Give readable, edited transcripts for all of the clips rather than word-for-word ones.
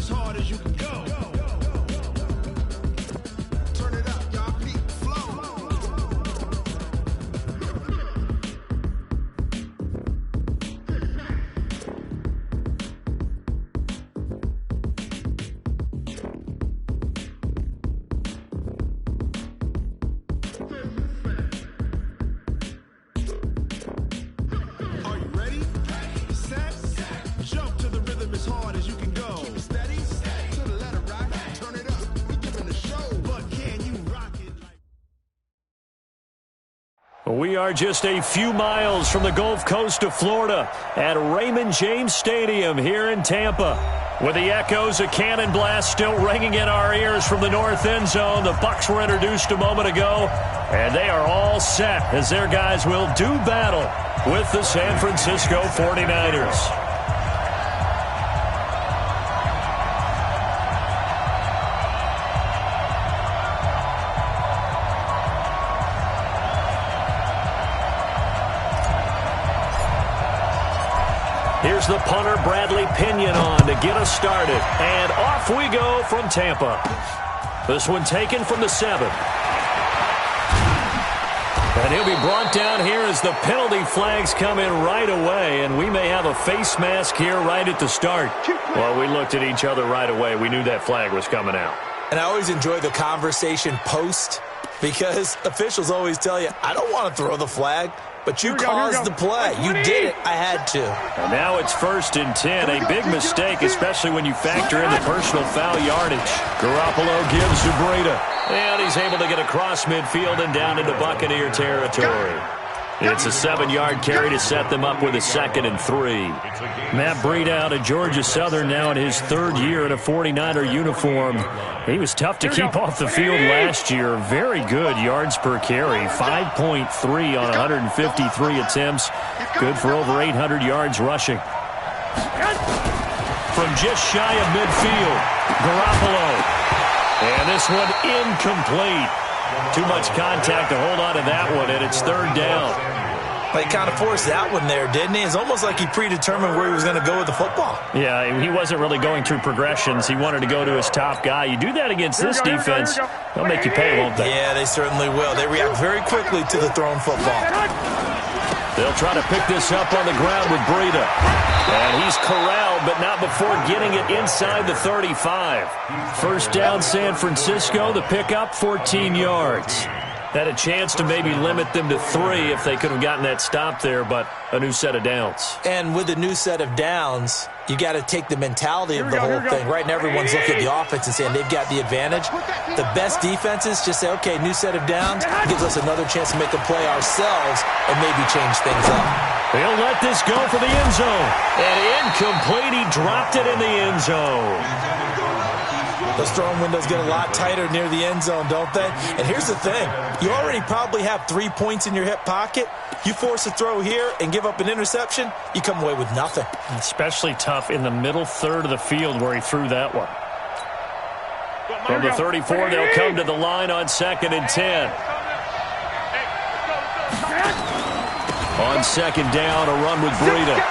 as hard as you can go. Turn it up, y'all. Beat flow. Are you ready? Set. Jump to the rhythm as hard as you can go. Keep it steady. To the letter, right? Turn it up. We giving the show. But can you rock it like... We are just a few miles from the Gulf Coast of Florida at Raymond James Stadium here in Tampa. With the echoes of cannon blast still ringing in our ears from the north end zone, the Bucs were introduced a moment ago, and they are all set as their guys will do battle with the San Francisco 49ers. Here's the punter, Bradley Pinion, on to get us started. And off we go from Tampa. This one taken from the 7. And he'll be brought down here as the penalty flags come in right away. And we may have a face mask here right at the start. Well, we looked at each other right away. We knew that flag was coming out. And I always enjoy the conversation post because officials always tell you, I don't want to throw the flag. But you caused the play. You did it. I had to. And now it's 1st and 10. A big mistake, especially when you factor in the personal foul yardage. Garoppolo gives to Breida. And he's able to get across midfield and down into Buccaneer territory. It's a 7-yard carry to set them up with a 2nd and 3. Matt Breida out of Georgia Southern now in his 3rd year in a 49er uniform. He was tough to keep off the field last year. Very good yards per carry. 5.3 on 153 attempts. Good for over 800 yards rushing. From just shy of midfield, Garoppolo. And this one incomplete. Too much contact to hold on to that one, and it's 3rd down. He kind of forced that one there, didn't he? It's almost like he predetermined where he was going to go with the football. Yeah, he wasn't really going through progressions. He wanted to go to his top guy. You do that against this defense, they'll make you pay, won't they? Yeah, they certainly will. They react very quickly to the thrown football. They'll try to pick this up on the ground with Breida. And he's corralled, but not before getting it inside the 35. 1st down, San Francisco. The pickup, 14 yards. Had a chance to maybe limit them to 3 if they could have gotten that stop there, but a new set of downs. And with a new set of downs, you got to take the mentality of the whole thing, right? And everyone's looking at the offense and saying they've got the advantage. The best defenses just say, okay, new set of downs gives us another chance to make a play ourselves and maybe change things up. He'll let this go for the end zone. And incomplete. He dropped it in the end zone. Those throwing windows get a lot tighter near the end zone, don't they? And here's the thing. You already probably have 3 points in your hip pocket. You force a throw here and give up an interception, you come away with nothing. Especially tough in the middle third of the field where he threw that one. From the 34, they'll come to the line on 2nd and 10. On 2nd down, a run with Breida.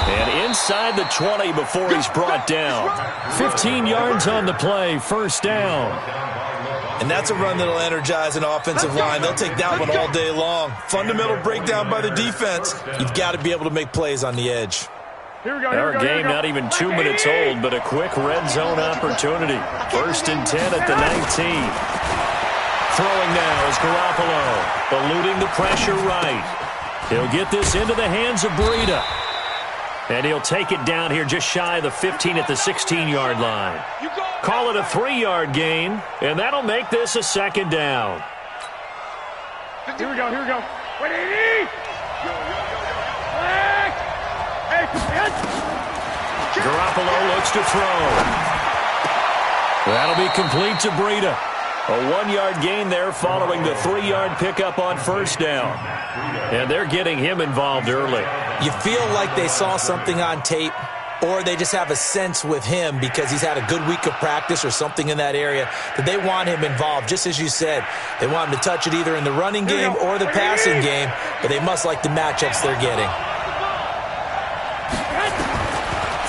And inside the 20 before he's brought down. 15 yards on the play, 1st down. And that's a run that'll energize an offensive line. They'll take that one all day long. Fundamental breakdown by the defense. You've got to be able to make plays on the edge. Our game not even 2 minutes old, but a quick red zone opportunity. 1st and 10 at the 19. Throwing now is Garoppolo, eluding the pressure right. He'll get this into the hands of Breida. And he'll take it down here just shy of the 15 at the 16-yard line. Call it a 3-yard gain, and that'll make this a 2nd down. Here we go. Garoppolo looks to throw. That'll be complete to Breida. A 1-yard gain there following the 3-yard pickup on 1st down. And they're getting him involved early. You feel like they saw something on tape, or they just have a sense with him because he's had a good week of practice or something in that area that they want him involved. Just as you said, they want him to touch it either in the running game or the passing game, but they must like the matchups they're getting.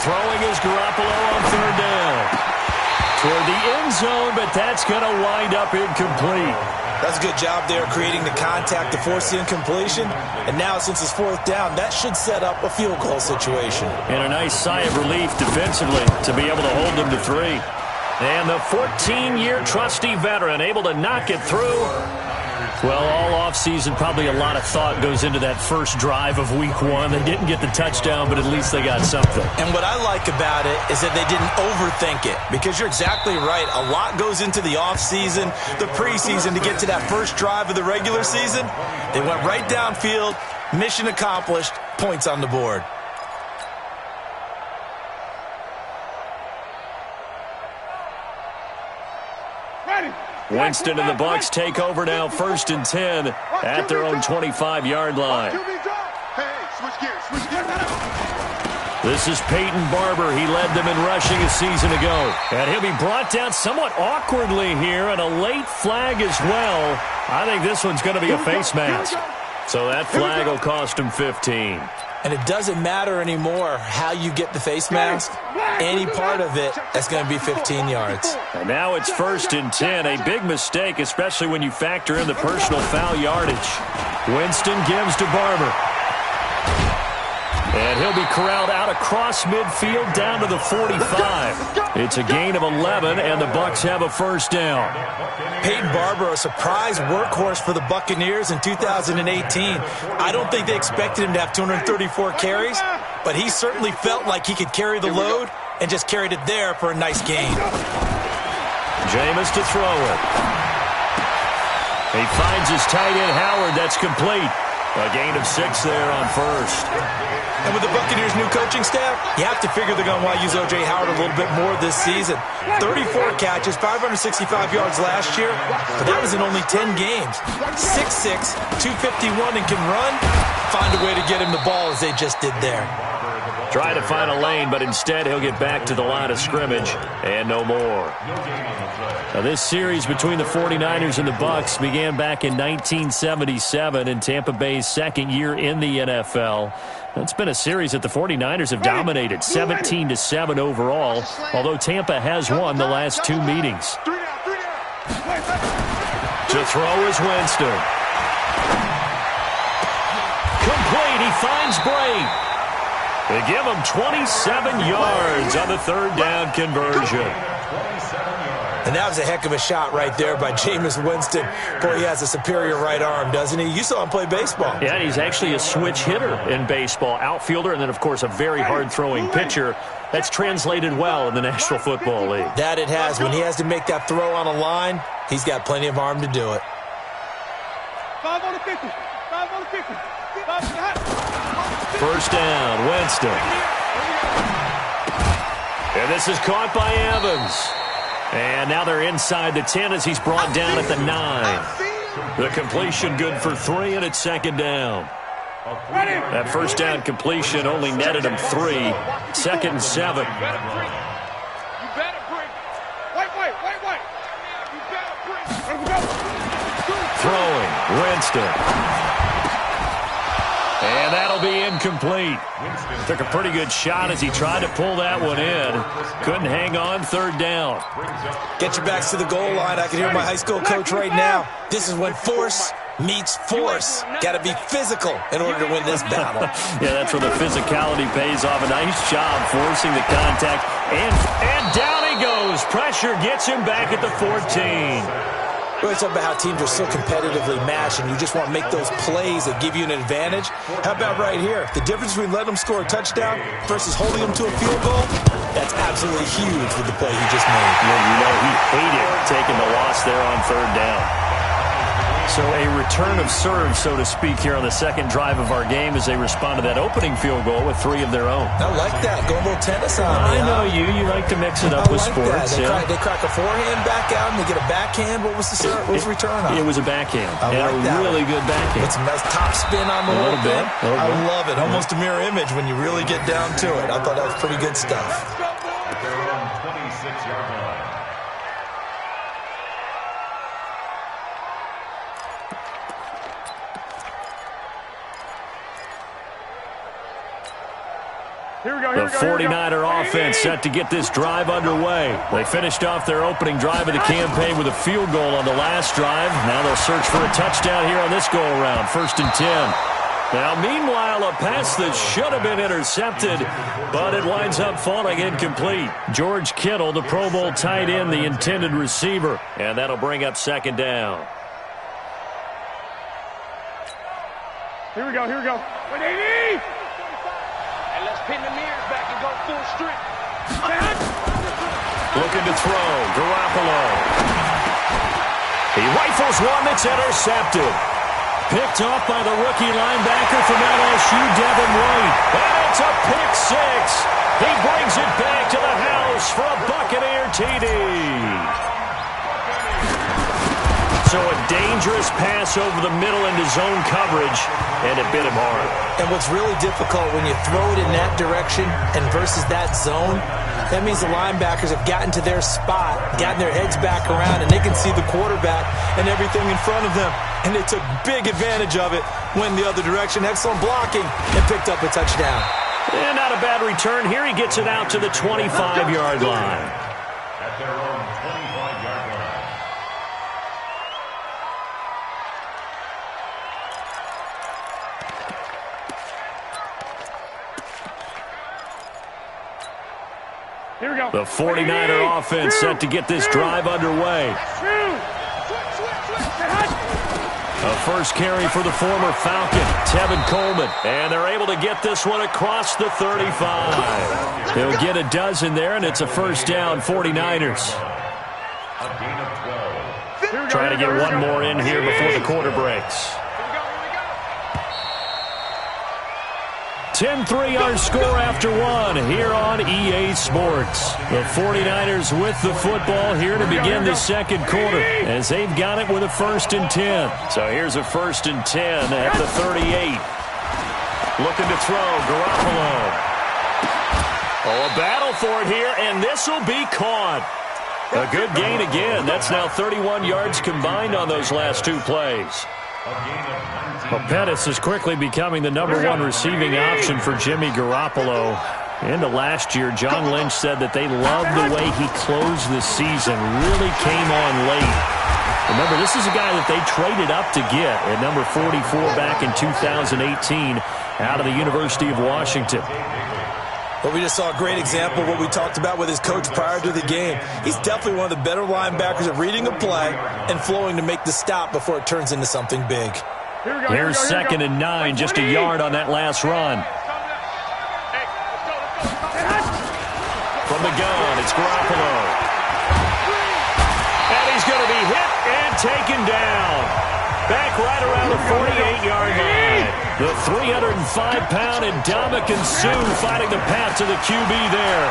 Throwing is Garoppolo on third down. Toward the end zone, but that's going to wind up incomplete. That's a good job there creating the contact to force the incompletion. And now, since it's fourth down, that should set up a field goal situation. And a nice sigh of relief defensively to be able to hold them to 3. And the 14-year trusty veteran able to knock it through. Well, all offseason, probably a lot of thought goes into that first drive of week 1. They didn't get the touchdown, but at least they got something. And what I like about it is that they didn't overthink it, because you're exactly right. A lot goes into the offseason, the preseason, to get to that first drive of the regular season. They went right downfield, mission accomplished, points on the board. Winston and the Bucs take over now, 1st and 10 at their own 25-yard line. This is Peyton Barber. He led them in rushing a season ago. And he'll be brought down somewhat awkwardly here, and a late flag as well. I think this one's going to be a face mask. So that flag will cost him 15. And it doesn't matter anymore how you get the face mask. Any part of it, that's going to be 15 yards. And now it's 1st and 10. A big mistake, especially when you factor in the personal foul yardage. Winston gives to Barber. And he'll be corralled out across midfield down to the 45. It's a gain of 11, and the Bucs have a first down. Peyton Barber, a surprise workhorse for the Buccaneers in 2018. I don't think they expected him to have 234 carries, but he certainly felt like he could carry the load and just carried it there for a nice gain. Jameis to throw it. He finds his tight end, Howard. That's complete. A gain of 6 there on first. And with the Buccaneers' new coaching staff, you have to figure they're going to want to use O.J. Howard a little bit more this season. 34 catches, 565 yards last year, but that was in only 10 games. 6'6", 251, and can run. Find a way to get him the ball as they just did there. Try to find a lane, but instead he'll get back to the line of scrimmage and no more. Now, this series between the 49ers and the Bucs began back in 1977 in Tampa Bay's second year in the NFL. It's been a series that the 49ers have dominated, 17-7 overall, although Tampa has won the last 2 meetings. To throw is Winston. Complete. He finds Bray. They give him 27 yards on the third down conversion. And that was a heck of a shot right there by Jameis Winston. Boy, he has a superior right arm, doesn't he? You saw him play baseball. Yeah, he's actually a switch hitter in baseball, outfielder, and then, of course, a very hard-throwing pitcher. That's translated well in the National Football League. That it has. When he has to make that throw on a line, he's got plenty of arm to do it. 5 on the 50. 5 on the 50. 5 on the hot. First down, Winston. And this is caught by Evans. And now they're inside the 10 as he's brought down at the 9. The completion good for 3, and it's second down. That first down completion only netted him 3. 2nd and 7. You better bring. Wait. You better bring. Throwing, Winston. And that'll be incomplete. Took a pretty good shot as he tried to pull that one in. Couldn't hang on, third down. Get your backs to the goal line. I can hear my high school coach right now. This is when force meets force. Got to be physical in order to win this battle. Yeah, that's where the physicality pays off. A nice job forcing the contact. And down he goes. Pressure gets him back at the 14. We're talking about how teams are so competitively matched, and you just want to make those plays that give you an advantage. How about right here? The difference between letting them score a touchdown versus holding them to a field goal, that's absolutely huge with the play he just made. Well, you know, he hated taking the loss there on third down. So a return of serve, so to speak, here on the second drive of our game as they respond to that opening field goal with 3 of their own. I like that. Go a little tennis on me. I know you. You like to mix it up with sports. They crack a forehand back out and they get a backhand. What was the serve? What was the return on? It was a backhand. I like that. Really good backhand. With some nice top spin on the whole thing. I love it. Almost a mirror image when you really get down to it. I thought that was pretty good stuff. At their own 26-yard line. The 49er offense set to get this drive underway. They finished off their opening drive of the campaign with a field goal on the last drive. Now they'll search for a touchdown here on this go-around. 1st and 10. Now, meanwhile, a pass that should have been intercepted, but it winds up falling incomplete. George Kittle, the Pro Bowl tight end, the intended receiver, and that'll bring up 2nd down. Here we go. Hey, let's pin the mirrors back and go full strength. Looking to throw, Garoppolo. He rifles one that's intercepted. Picked off by the rookie linebacker from LSU, Devin White. And it's a pick 6. He brings it back to the house for a Buccaneer TD. So a dangerous pass over the middle into zone coverage, and it bit him hard. And what's really difficult when you throw it in that direction and versus that zone, that means the linebackers have gotten to their spot, gotten their heads back around, and they can see the quarterback and everything in front of them. And they took big advantage of it, went the other direction, excellent blocking, and picked up a touchdown. And not a bad return here. He gets it out to the 25-yard line. At their own 25-yard line. Here we go. The 49er offense set to get this drive underway. A first carry for the former Falcon, Tevin Coleman. And they're able to get this one across the 35. They'll get a dozen there, and it's a 1st down, 49ers. A gain of 12. Trying to get one more in here before the quarter breaks. 10-3 our score after one here on EA Sports. The 49ers with the football here to begin the 2nd quarter as they've got it with a 1st and 10. So here's a 1st and 10 at the 38. Looking to throw, Garoppolo. Oh, a battle for it here, and this will be caught. A good gain again. That's now 31 yards combined on those last 2 plays. Well, Pettis is quickly becoming the #1 receiving option for Jimmy Garoppolo. Into last year, John Lynch said that they loved the way he closed the season, really came on late. Remember, this is a guy that they traded up to get at number 44 back in 2018 out of the University of Washington. But we just saw a great example of what we talked about with his coach prior to the game. He's definitely one of the better linebackers at reading a play and flowing to make the stop before it turns into something big. Here's 2nd and 9, just a yard on that last run. From the gun, it's Garoppolo. And he's going to be hit and taken down. Back right around the 48-yard line. The 305-pound Ndamukong Suh fighting the path to the QB there.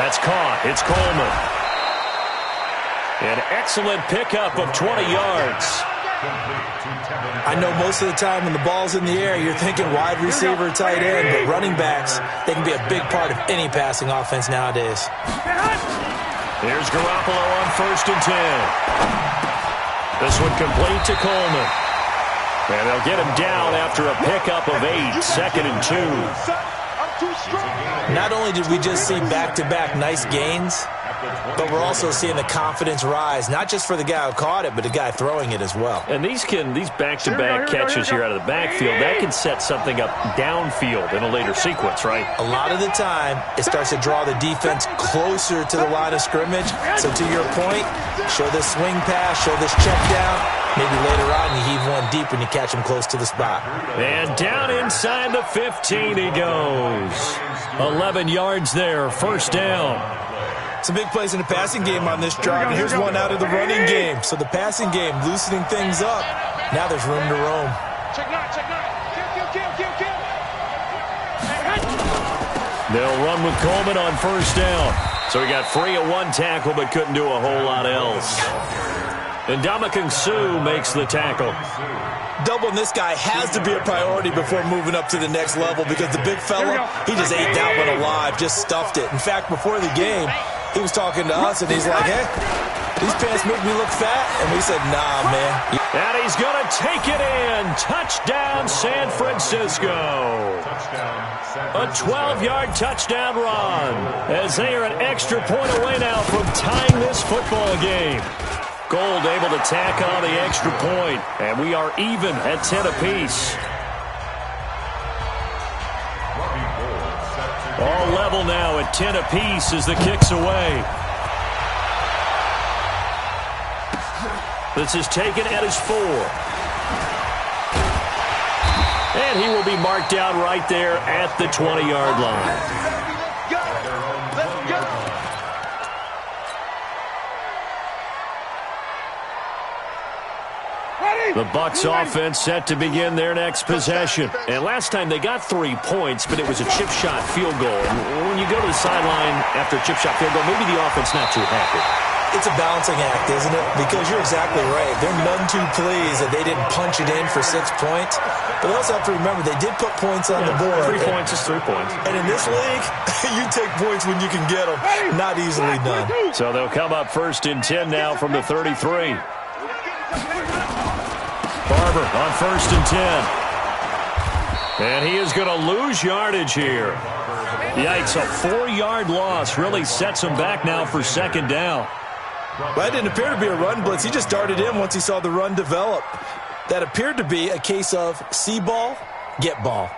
That's caught. It's Coleman. An excellent pickup of 20 yards. I know most of the time when the ball's in the air, you're thinking wide receiver, tight end, but running backs, they can be a big part of any passing offense nowadays. Here's Garoppolo on 1st and 10. This one complete to Coleman. And they'll get him down after a pickup of 8, 2nd and 2. Not only did we just see back-to-back nice gains, but we're also seeing the confidence rise, not just for the guy who caught it, but the guy throwing it as well. And these back-to-back catches here out of the backfield, that can set something up downfield in a later sequence, right? A lot of the time, it starts to draw the defense closer to the line of scrimmage. So to your point, show this swing pass, show this check down. Maybe later on you heave one deep when you catch him close to the spot. And down inside the 15 he goes. 11 yards there, 1st down. Some big plays in the passing game on this drive. And here's one out of the running game. So the passing game loosening things up. Now there's room to roam. Check 9. Kill. They'll run with Coleman on 1st down. So he got free of 1 tackle but couldn't do a whole lot else. And Ndamukong Suh makes the tackle. Doubling this guy has to be a priority before moving up to the next level because the big fella, he just ate that one alive, just stuffed it. In fact, before the game, he was talking to us, and he's like, hey, These pants make me look fat. And we said, nah, man. And he's going to take it in. Touchdown, San Francisco. A 12-yard touchdown run as they are an extra point away now from tying this football game. Gold able to tack on the extra point, and we are even at 10 apiece. All level now at 10 apiece as the kick's away. This is taken at his 4. And he will be marked down right there at the 20-yard line. The Bucs offense set to begin their next possession. And last time they got 3 points, but it was a chip shot field goal. And when you go to the sideline after a chip shot field goal, maybe the offense not too happy. It's a balancing act, isn't it? Because you're exactly right. They're none too pleased that they didn't punch it in for 6 points. But they also have to remember they did put points on the board. 3 points is 3 points. And in this league, you take points when you can get them. Not easily done. So they'll come up 1st and 10 now from the 33. Barber on 1st and 10. And he is going to lose yardage here. Yikes, a 4-yard loss really sets him back now for 2nd down. Well, that didn't appear to be a run blitz. He just darted in once he saw the run develop. That appeared to be a case of see ball, get ball.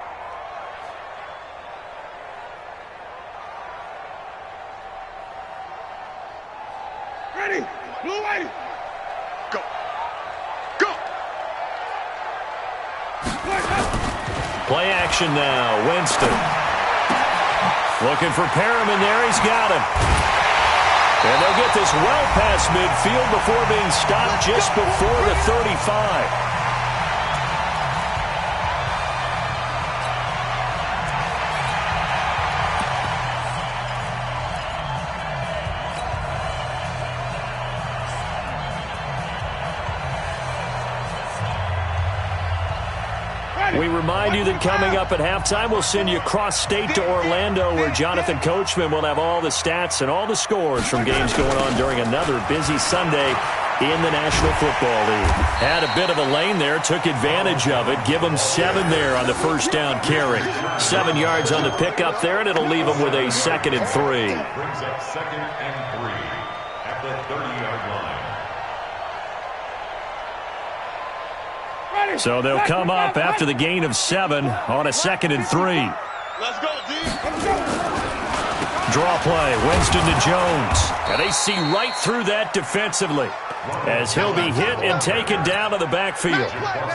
Ready, blue lady. Go. Go. Play action now. Winston. Looking for Perriman there. He's got him. And they'll get this well past midfield before being stopped just before the 35. We remind you that coming up at halftime, we'll send you cross-state to Orlando, where Jonathan Coachman will have all the stats and all the scores from games going on during another busy Sunday in the National Football League. Had a bit of a lane there, took advantage of it. Give them 7 there on the 1st down carry. 7 yards on the pickup there, and it'll leave them with a 2nd and 3. Brings up 2nd and 3 at the 30-yard line. So they'll come up after the gain of 7 on a 2nd and 3. Let's go, D. Draw play, Winston to Jones. And they see right through that defensively as he'll be hit and taken down to the backfield.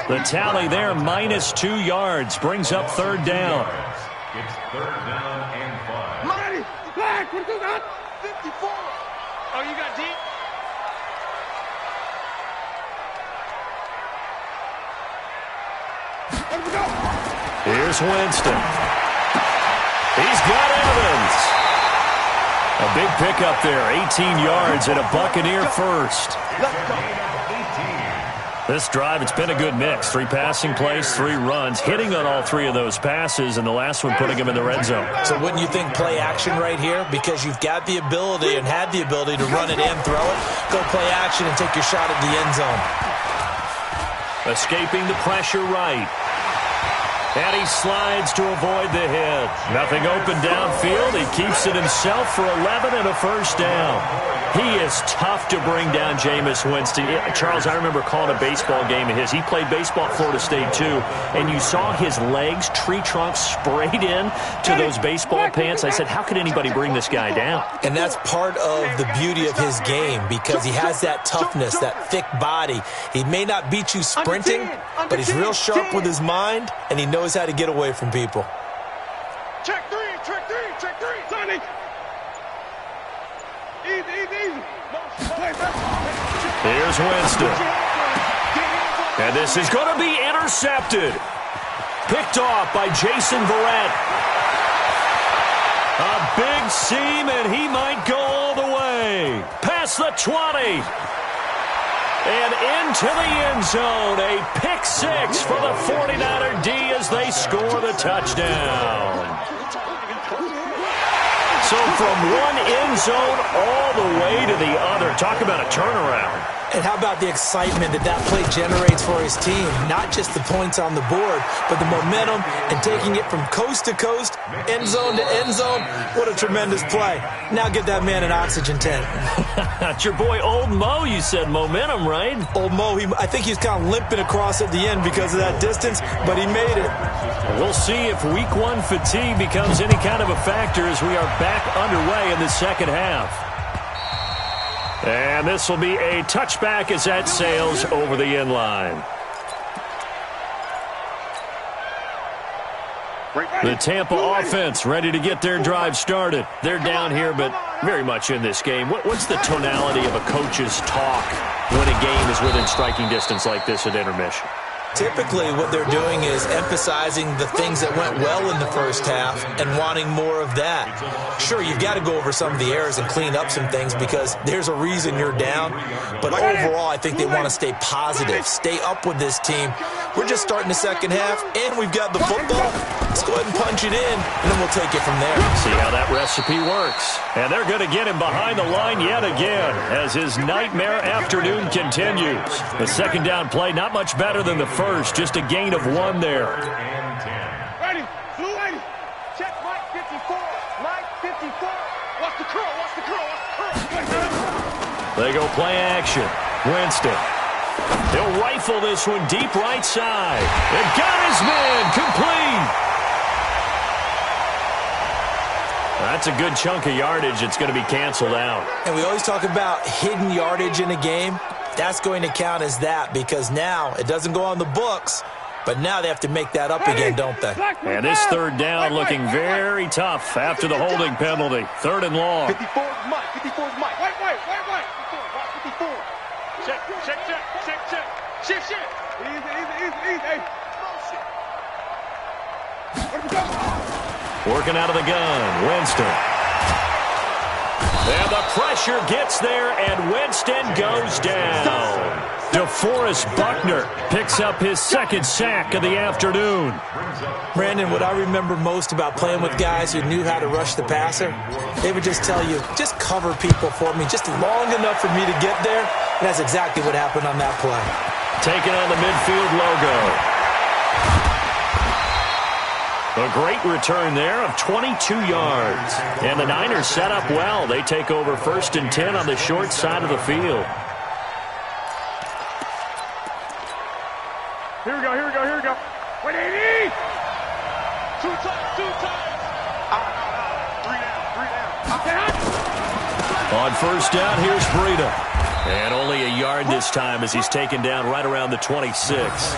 The tally there, -2 yards, brings up 3rd down. It's 3rd down and 5. Money, black, what is that? 54. Oh, you got D? Here's Winston. He's got Evans. A big pickup there, 18 yards and a Buccaneer first. This drive, it's been a good mix. 3 passing plays, 3 runs, hitting on all 3 of those passes, and the last one putting him in the red zone. So wouldn't you think play action right here? Because you've got the ability and had the ability to run it and throw it. Go play action and take your shot at the end zone. Escaping the pressure right. And he slides to avoid the hit. Nothing open downfield. He keeps it himself for 11 and a 1st down. He is tough to bring down, Jameis Winston. Charles, I remember calling a baseball game of his. He played baseball at Florida State, too. And you saw his legs, tree trunks sprayed in to those baseball pants. I said, how could anybody bring this guy down? And that's part of the beauty of his game, because he has that toughness, that thick body. He may not beat you sprinting, but he's real sharp with his mind, and he knows how to get away from people. Check 3, check 3, check 3. Sonic. Easy. Here's Winston. And this is going to be intercepted. Picked off by Jason Verrett. A big seam, and he might go all the way. Past the 20. And into the end zone. A pick 6 for the 49er D as they score the touchdown. So from one end zone all the way to the other. Talk about a turnaround. And how about the excitement that that play generates for his team? Not just the points on the board, but the momentum and taking it from coast to coast, end zone to end zone. What a tremendous play. Now give that man an oxygen tent. That's your boy Old Mo, you said. Momentum, right? Old Mo, I think he's kind of limping across at the end because of that distance, but he made it. We'll see if week one fatigue becomes any kind of a factor as we are back underway in the second half. And this will be a touchback as that sails over the end line. The Tampa offense ready to get their drive started. They're down here, but very much in this game. What's the tonality of a coach's talk when a game is within striking distance like this at intermission? Typically, what they're doing is emphasizing the things that went well in the first half and wanting more of that. Sure, you've got to go over some of the errors and clean up some things because there's a reason you're down. But overall, I think they want to stay positive, stay up with this team. We're just starting the second half, and we've got the football. Let's go ahead and punch it in, and then we'll take it from there. See how that recipe works. And they're going to get him behind the line yet again as his nightmare afternoon continues. The second down play, not much better than the first, just a gain of 1 there. Ready, blue 80. Check Mike 54. Mike 54. Watch the curl, watch the curl, watch the curl. They go play action. Winston. He'll rifle this one deep right side. And got his man complete. That's a good chunk of yardage. It's going to be canceled out. And we always talk about hidden yardage in a game. That's going to count as that because now it doesn't go on the books, but now they have to make that up again, don't they? And this third down looking very tough after the holding penalty. 3rd and long. 54 is Mike, 54 is Mike. Wait. 54. Check. Shift. Easy. Hey. Where we go? Working out of the gun, Winston. And the pressure gets there, and Winston goes down. DeForest Buckner picks up his 2nd sack of the afternoon. Brandon, what I remember most about playing with guys who knew how to rush the passer, they would just tell you, just cover people for me just long enough for me to get there. And that's exactly what happened on that play. Taking on the midfield logo. A great return there of 22 yards. And the Niners set up well. They take over 1st and 10 on the short side of the field. Here we go. Wait, 80. Two times. 3 down. On 1st down, here's Breida. And only a yard this time as he's taken down right around the 26.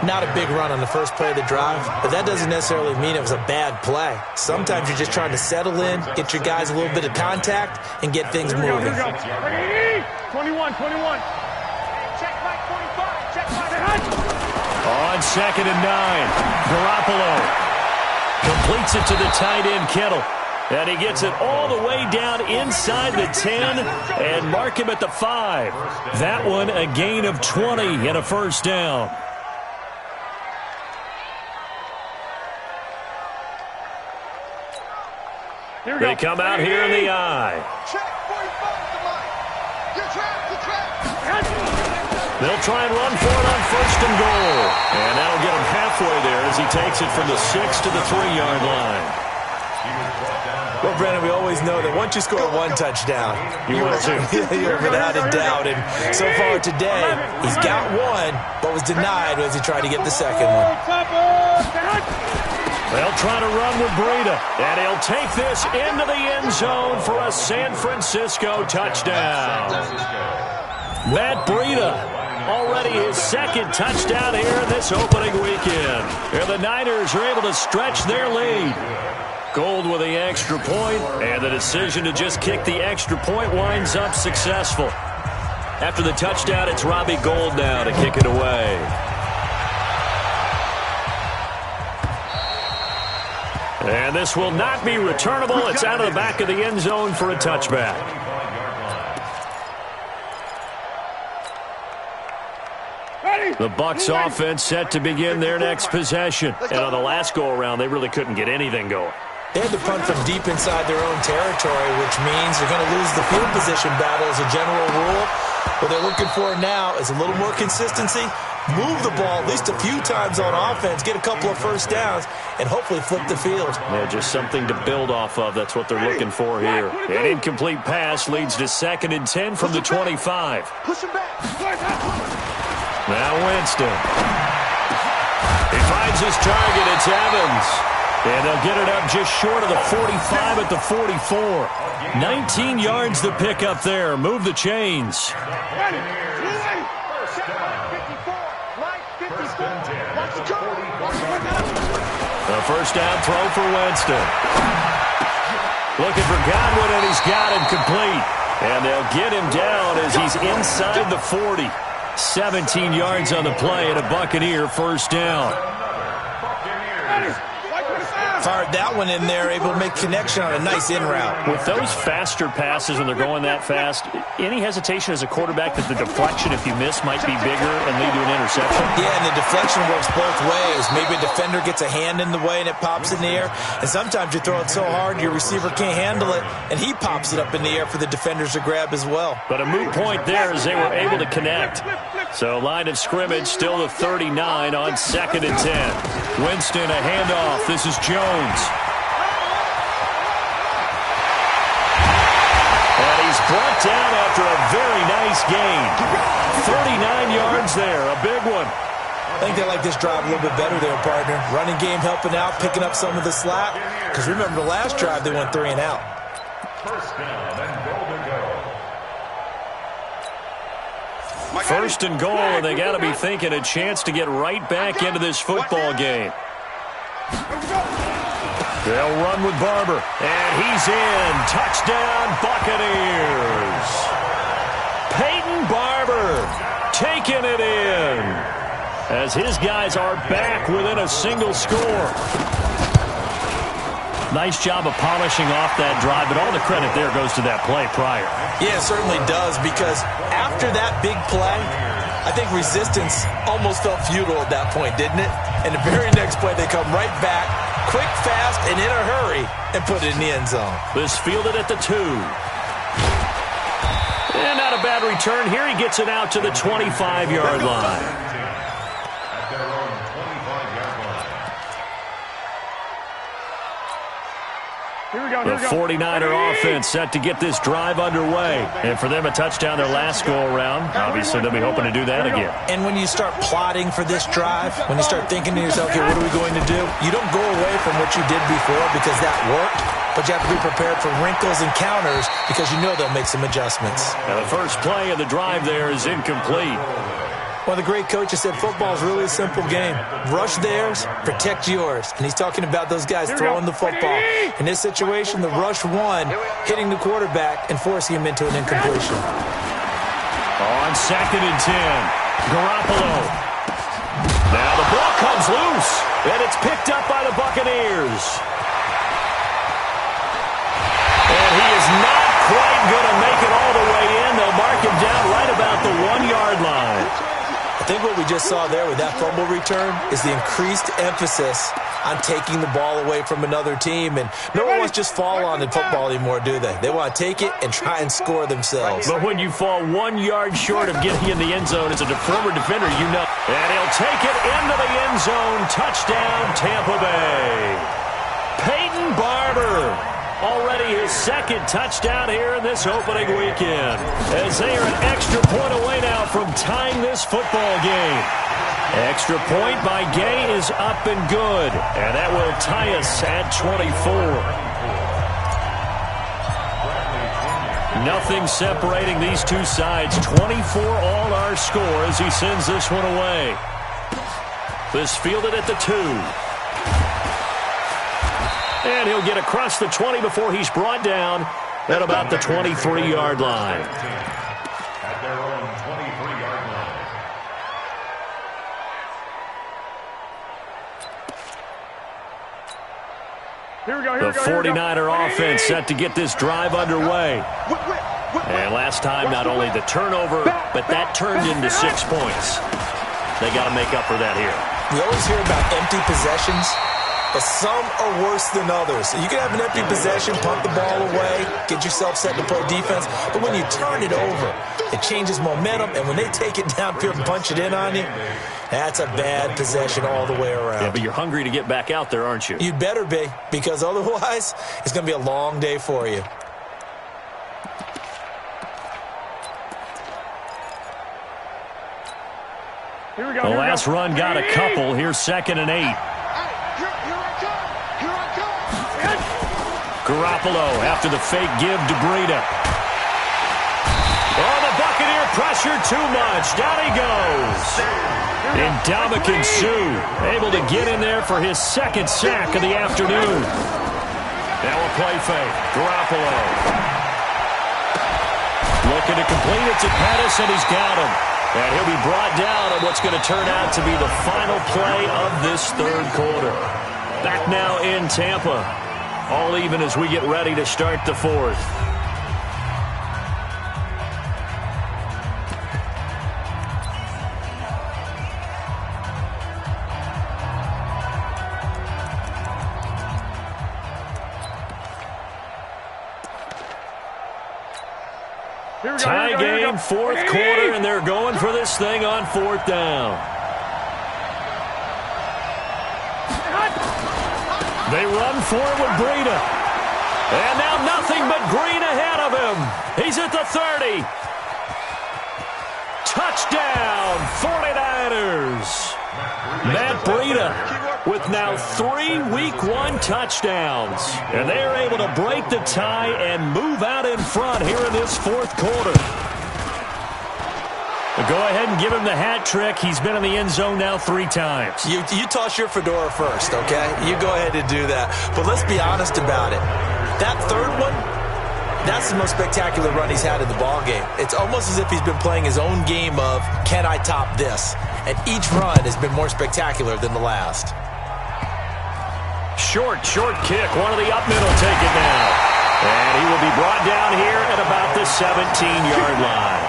Not a big run on the first play of the drive, but that doesn't necessarily mean it was a bad play. Sometimes you're just trying to settle in, get your guys a little bit of contact, and get things moving. 21. Check Mike 45. Check Mike. On 2nd and 9, Garoppolo completes it to the tight end, Kittle. And he gets it all the way down inside the 10 and mark him at the 5. That one a gain of 20 and a 1st down. They come out here in the eye. They'll try and run for it on 1st and goal. And that'll get him halfway there as he takes it from the 6 to the 3-yard line. Well, Brandon, we always know that once you score 1 touchdown, You will too. you're without a doubt. And so far today, he's got 1, but was denied as he tried to get the 2nd one. They'll try to run with Breida, and he'll take this into the end zone for a San Francisco touchdown. Matt Breida, already his 2nd touchdown here in this opening weekend. And the Niners are able to stretch their lead. Gold with the extra point, and the decision to just kick the extra point winds up successful. After the touchdown, it's Robbie Gould now to kick it away. And this will not be returnable. It's out of the back of the end zone for a touchback. The Bucs offense set to begin their next possession. And on the last go-around, they really couldn't get anything going. They had to punt from deep inside their own territory, which means they're going to lose the field position battle as a general rule. What they're looking for now is a little more consistency, move the ball at least a few times on offense, get a couple of first downs, and hopefully flip the field. Yeah, just something to build off of. That's what they're looking for here. An incomplete pass leads to 2nd and 10 from the 25. Push him back. Now Winston. He finds his target. It's Evans. And they'll get it up just short of the 45 at the 44. 19 yards to pick up there. Move the chains. Ready. Check Mike 54. Mike 54. Watch the curve. A first down throw for Winston. Looking for Godwin, and he's got him complete. And they'll get him down as he's inside the 40. 17 yards on the play and a Buccaneer first down. Fired that one in there, able to make connection on a nice in route. With those faster passes when they're going that fast, any hesitation as a quarterback that the deflection, if you miss, might be bigger and lead to an interception? Yeah, and the deflection works both ways. Maybe a defender gets a hand in the way and it pops in the air. And sometimes you throw it so hard your receiver can't handle it, and he pops it up in the air for the defenders to grab as well. But a moot point there as they were able to connect. So line of scrimmage still the 39 on 2nd and 10. Winston, a handoff. This is Jones. And he's brought down after a very nice gain. 39 yards there, a big one. I think they like this drive a little bit better there, partner. Running game helping out, picking up some of the slack. Because remember the last drive, they went 3 and out. First down and goal to go. First and goal, and they got to be thinking a chance to get right back into this football game. They'll run with Barber, and he's in. Touchdown, Buccaneers. Peyton Barber taking it in as his guys are back within a single score. Nice job of polishing off that drive, but all the credit there goes to that play prior. Yeah, it certainly does, because after that big play, I think resistance almost felt futile at that point, didn't it? And the very next play, they come right back, quick, fast, and in a hurry, and put it in the end zone. This fielded at the 2. And not a bad return. Here he gets it out to the 25-yard line. At their own 25-yard line. The 49er offense set to get this drive underway. And for them, a touchdown their last go-around. Obviously, they'll be hoping to do that again. And when you start plotting for this drive, when you start thinking to yourself, okay, what are we going to do? You don't go away from what you did before because that worked, but you have to be prepared for wrinkles and counters because you know they'll make some adjustments. Now, the first play of the drive there is incomplete. One of the great coaches said football is really a simple game. Rush theirs, protect yours. And he's talking about those guys throwing the football. In this situation, the rush one, hitting the quarterback and forcing him into an incompletion. On 2nd and 10, Garoppolo. Now the ball comes loose, and it's picked up by the Buccaneers. And he is not quite going to make it all the way in. They'll mark him down right about the 1-yard line. I think what we just saw there with that fumble return is the increased emphasis on taking the ball away from another team. And no one wants to just fall on in football anymore, do they? They want to take it and try and score themselves. But when you fall 1 yard short of getting in the end zone as a former defender, you know. And he'll take it into the end zone. Touchdown, Tampa Bay. Peyton Barber. Already his 2nd touchdown here in this opening weekend. As they are an extra point away now from tying this football game. Extra point by Gay is up and good. And that will tie us at 24. Nothing separating these two sides. 24 all our score as he sends this one away. This fielded at the 2. And he'll get across the 20 before he's brought down at about the 23-yard line. At their own 23-yard line. The 49er offense set to get this drive underway. And last time, not only the turnover, but that turned into 6 points. They got to make up for that here. We always hear about empty possessions. but some are worse than others. So you can have an empty possession, punt the ball away, get yourself set to play defense, but when you turn it over, it changes momentum, and when they take it downfield and punch it in on you, that's a bad possession all the way around. Yeah, but you're hungry to get back out there, aren't you? You'd better be, because otherwise, it's going to be a long day for you. Here we go. The here we last go. run got a couple. Here's 2nd and 8. Here I come. Here I come. Garoppolo after the fake give to Breida. Oh, the Buccaneer pressure too much. Down he goes. Ndamukong Suh able to get in there for his 2nd sack of the afternoon. Now a play fake. Garoppolo. Looking to complete it to Pettis, and he's got him. And he'll be brought down on what's going to turn out to be the final play of this 3rd quarter. Back now in Tampa. All even as we get ready to start the 4th. Tie game, 4th quarter, and they're going for this thing on 4th down. They run for it with Breida. And now nothing but green ahead of him. He's at the 30. Touchdown, 49ers. Matt Breida with now 3 Week 1 touchdowns. And they are able to break the tie and move out in front here in this 4th quarter. Go ahead and give him the hat trick. He's been in the end zone now 3 times. You toss your fedora first, okay? You go ahead and do that. But let's be honest about it. That 3rd one, that's the most spectacular run he's had in the ballgame. It's almost as if he's been playing his own game of, can I top this? And each run has been more spectacular than the last. Short kick. One of the up middle take it now. And he will be brought down here at about the 17-yard line.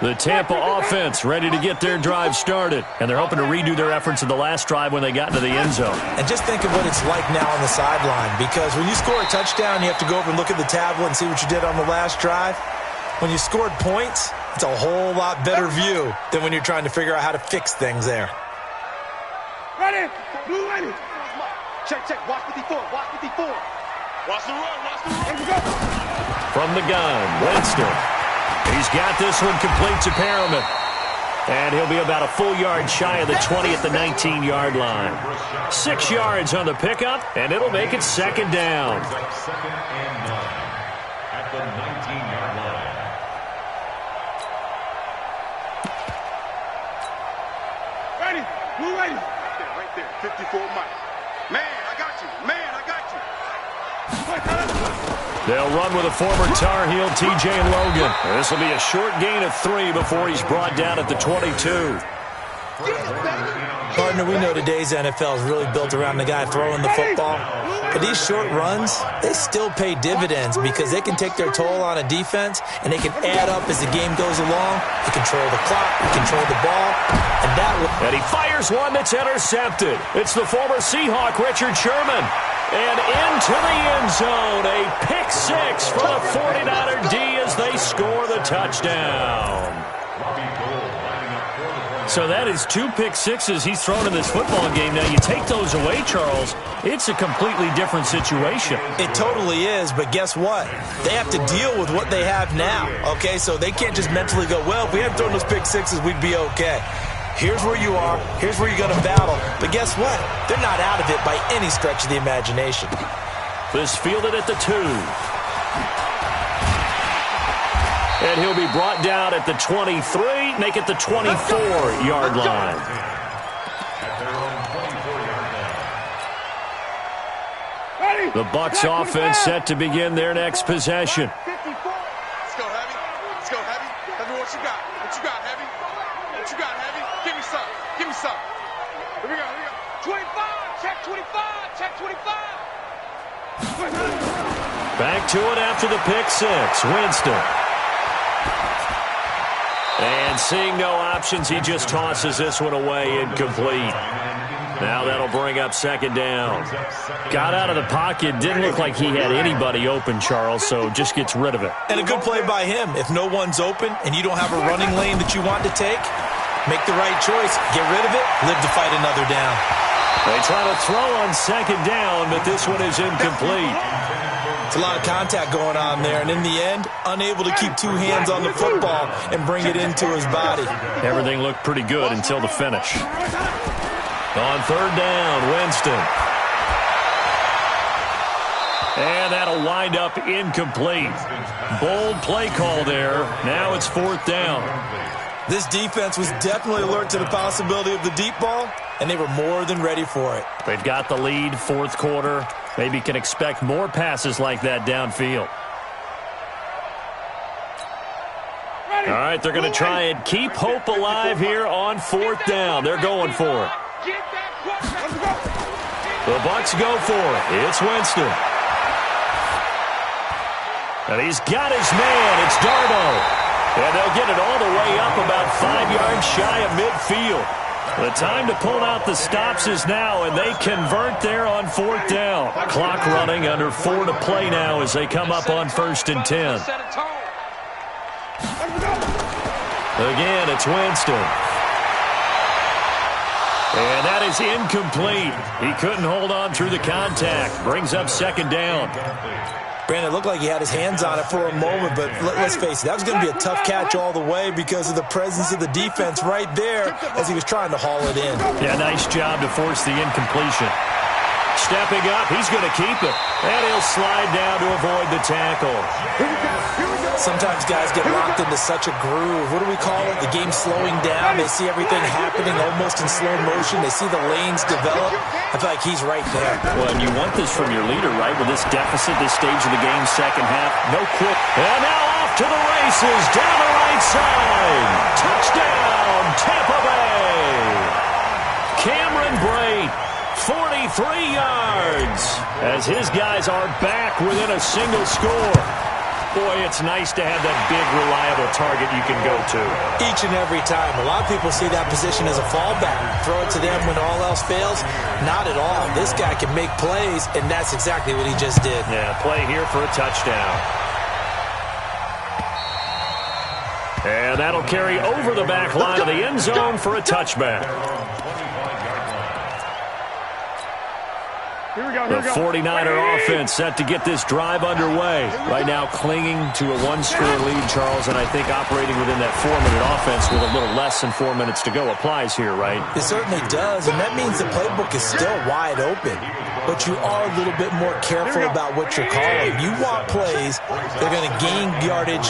The Tampa offense ready to get their drive started. And they're hoping to redo their efforts in the last drive when they got into the end zone. And just think of what it's like now on the sideline. Because when you score a touchdown, you have to go over and look at the tablet and see what you did on the last drive. When you scored points, it's a whole lot better view than when you're trying to figure out how to fix things there. Ready? Blue ready. Check. Watch 54. Watch 54. Watch the run. Here we go. From the gun, Winston. He's got this one complete to Perriman. And he'll be about a full yard shy of the 20 at the 19-yard line. 6 yards on the pickup, and it'll make it 2nd down. 2nd and 9 at the 19-yard line. Ready? Blue ready. Right there. 54 Mike. Man, I got you. They'll run with a former Tar Heel, TJ Logan. This will be a short gain of 3 before he's brought down at the 22. Partner, we know today's NFL is really built around the guy throwing the football. But these short runs, they still pay dividends because they can take their toll on a defense, and they can add up as the game goes along. They control the clock, they control the ball, and that will... And he fires one that's intercepted. It's the former Seahawk, Richard Sherman. And into the end zone, a pick 6 for the 49er D as they score the touchdown. So that is 2 pick 6s he's thrown in this football game. Now, you take those away, Charles, it's a completely different situation. It totally is, but guess what? They have to deal with what they have now, okay? So they can't just mentally go, well, if we hadn't thrown those pick 6s, we'd be okay. Here's where you are. Here's where you're going to battle. But guess what? They're not out of it by any stretch of the imagination. This fielded at the 2. And he'll be brought down at the 23, make it the 24-yard line. The Bucs offense set to begin their next possession. Let's go, Heavy. Let's go, Heavy. Tell me what you got. What you got, Heavy? What you got, Heavy? Give me some. Give me some. Here we go. 25. Check 25. Check 25. Back to it after the pick six. Winston. And seeing no options, he just tosses this one away, incomplete. Now that'll bring up second down. Got out of the pocket. Didn't look like he had anybody open, Charles, so just gets rid of it. And a good play by him. If no one's open and you don't have a running lane that you want to take, make the right choice. Get rid of it. Live to fight another down. They try to throw on second down, but this one is incomplete. It's a lot of contact going on there, and in the end, unable to keep two hands on the football and bring it into his body. Everything looked pretty good until the finish. On third down, Winston. And that'll wind up incomplete. Bold play call there. Now it's fourth down. This defense was definitely alert to the possibility of the deep ball, and they were more than ready for it. They've got the lead, fourth quarter. Maybe can expect more passes like that downfield. All right, they're going to try and keep hope alive here on fourth down. They're going for it. The Bucs go for it. It's Winston. And he's got his man. It's Darno. And they'll get it all the way up about 5 yards shy of midfield. The time to pull out the stops is now, and they convert there on fourth down. Clock running, under 4 to play now as they come up on 1st and 10. Again, it's Winston. And that is incomplete. He couldn't hold on through the contact. Brings up second down. Brandon, it looked like he had his hands on it for a moment, but let's face it, that was going to be a tough catch all the way because of the presence of the defense right there as he was trying to haul it in. Yeah, nice job to force the incompletion. Stepping up, he's going to keep it. And he'll slide down to avoid the tackle. Sometimes guys get locked into such a groove. What do we call it? The game slowing down. They see everything happening almost in slow motion. They see the lanes develop. I feel like he's right there. Well, and you want this from your leader, right? With this deficit, this stage of the game, second half, no quit. And now off to the races, down the right side. Touchdown, Tampa Bay. Cameron Brate, 43 yards, as his guys are back within a single score. Boy, it's nice to have that big, reliable target you can go to. Each and every time. A lot of people see that position as a fallback. Throw it to them when all else fails. Not at all. This guy can make plays, and that's exactly what he just did. Yeah, play here for a touchdown. And that'll carry over the back line of the end zone for a touchback. The 49er offense set to get this drive underway. Right now clinging to a one-score lead, Charles, and I think operating within that 4-minute offense with a little less than 4 minutes to go applies here, right? It certainly does, and that means the playbook is still wide open. But you are a little bit more careful about what you're calling. You want plays that are going to gain yardage,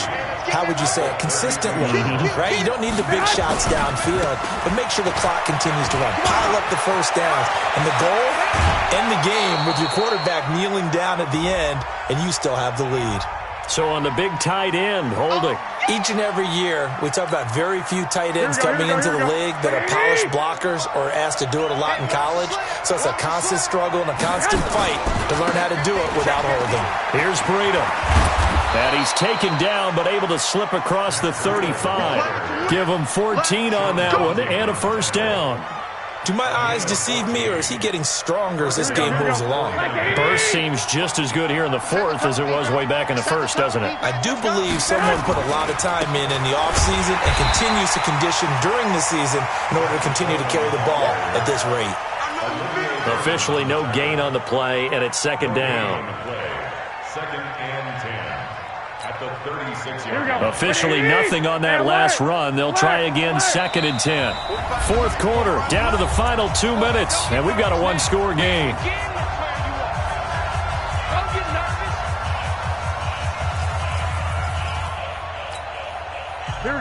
how would you say it, consistently, right? You don't need the big shots downfield, but make sure the clock continues to run. Pile up the first downs. And the goal, end the game with your quarterback kneeling down at the end, and you still have the lead. So on the big tight end, holding. Each and every year, we talk about very few tight ends coming into the league that are polished blockers or asked to do it a lot in college. So it's a constant struggle and a constant fight to learn how to do it without holding. Here's Breida. And he's taken down but able to slip across the 35. Give him 14 on that one and a first down. Do my eyes deceive me, or is he getting stronger as this game moves along? Burst seems just as good here in the fourth as it was way back in the first, doesn't it? I do believe someone put a lot of time in the offseason and continues to condition during the season in order to continue to carry the ball at this rate. Officially no gain on the play, and it's second down. Second and 10 at the 36-yard line. Officially nothing on that last run. They'll try again, second and 10. Fourth quarter, down to the final 2 minutes, and we've got a one-score game.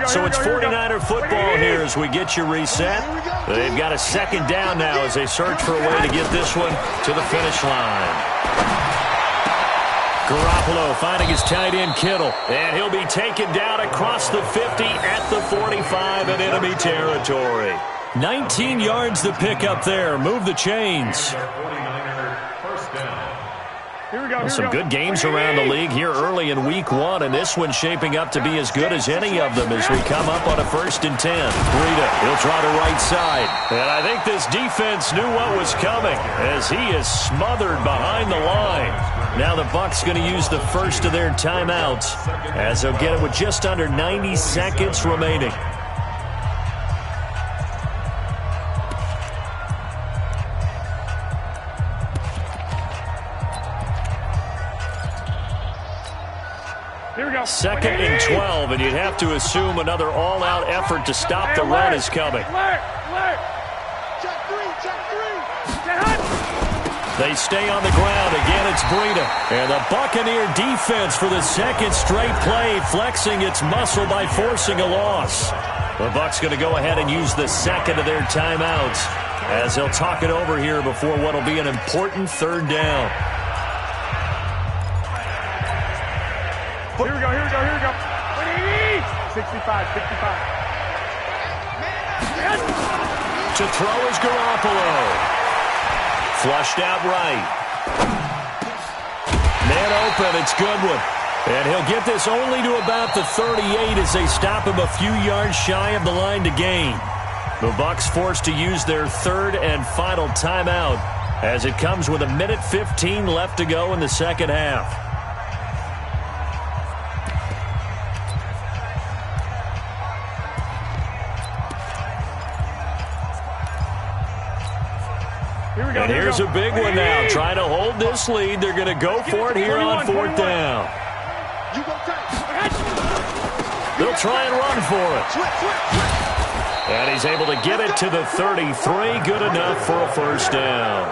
So it's 49er football here as we get you reset. They've got a second down now as they search for a way to get this one to the finish line. Garoppolo finding his tight end Kittle, and he'll be taken down across the 50 at the 45 in enemy territory. 19 yards to pick up there. Move the chains. First down. Here we go. Some good games around the league here early in week 1, and this one's shaping up to be as good as any of them as we come up on a 1st and 10. Breida, he'll try to right side. And I think this defense knew what was coming as he is smothered behind the line. Now the Bucs going to use the first of their timeouts as they'll get it with just under 90 seconds remaining. Here we go. 2nd and 12, and you'd have to assume another all-out effort to stop the run is coming. Check three. They stay on the ground. Again, it's Breida. And the Buccaneer defense for the 2nd straight play, flexing its muscle by forcing a loss. The Bucs going to go ahead and use the 2nd of their timeouts as they'll talk it over here before what will be an important 3rd down. Here we go. 65. To throw is Garoppolo. Flushed out right. Man open, it's Goodwin. And he'll get this only to about the 38 as they stop him a few yards shy of the line to gain. The Bucs forced to use their 3rd and final timeout as it comes with 1:15 left to go in the 2nd half. And here's a big one now. Trying to hold this lead. They're going to go for it here on 4th down. They'll try and run for it. And he's able to get it to the 33. Good enough for a 1st down.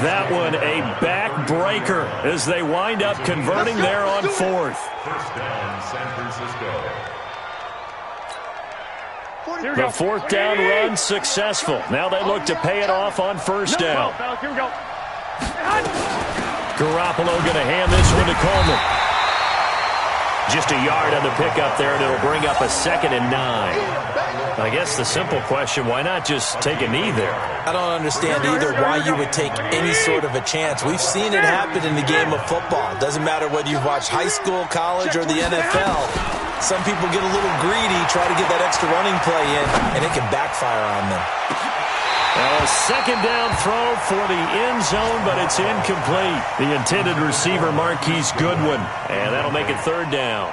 That one a backbreaker as they wind up converting there on 4th. 1st down, San Francisco. The 4th down run successful. Now they look to pay it off on 1st down. Here we go. Garoppolo going to hand this one to Coleman. Just a yard on the pickup there, and it'll bring up a 2nd and 9. I guess the simple question, why not just take a knee there? I don't understand either why you would take any sort of a chance. We've seen it happen in the game of football. It doesn't matter whether you've watched high school, college, or the NFL. Some people get a little greedy, try to get that extra running play in, and it can backfire on them. Well, a 2nd down throw for the end zone, but it's incomplete. The intended receiver, Marquise Goodwin, and that'll make it 3rd down.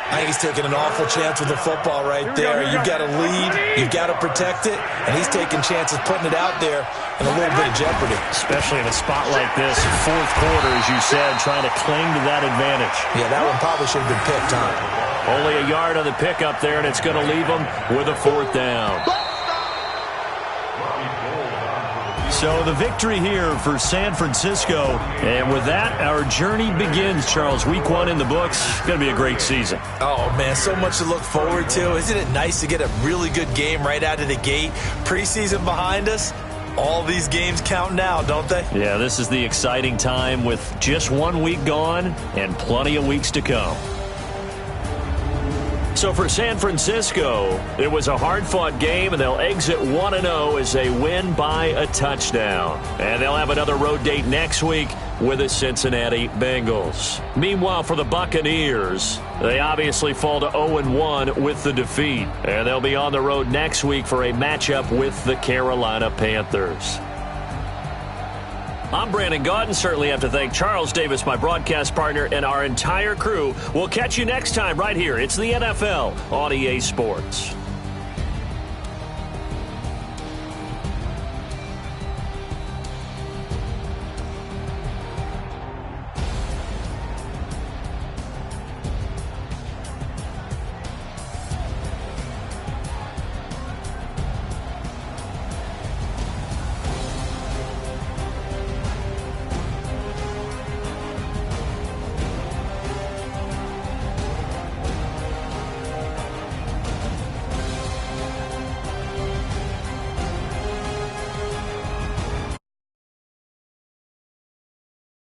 I think he's taking an awful chance with the football right there. You've got to lead, you've got to protect it, and he's taking chances putting it out there in a little bit of jeopardy. Especially in a spot like this, 4th quarter, as you said, trying to cling to that advantage. Yeah, that one probably should have been picked, huh? Only a yard on the pickup there, and it's going to leave them with a 4th down. So the victory here for San Francisco. And with that, our journey begins, Charles. Week 1 in the books. It's going to be a great season. Oh, man, so much to look forward to. Isn't it nice to get a really good game right out of the gate? Preseason behind us. All these games count now, don't they? Yeah, this is the exciting time with just 1 week gone and plenty of weeks to come. So for San Francisco, it was a hard-fought game, and they'll exit 1-0 as they win by a touchdown. And they'll have another road date next week with the Cincinnati Bengals. Meanwhile, for the Buccaneers, they obviously fall to 0-1 with the defeat. And they'll be on the road next week for a matchup with the Carolina Panthers. I'm Brandon Gaudin. Certainly have to thank Charles Davis, my broadcast partner, and our entire crew. We'll catch you next time right here. It's the NFL on EA Sports.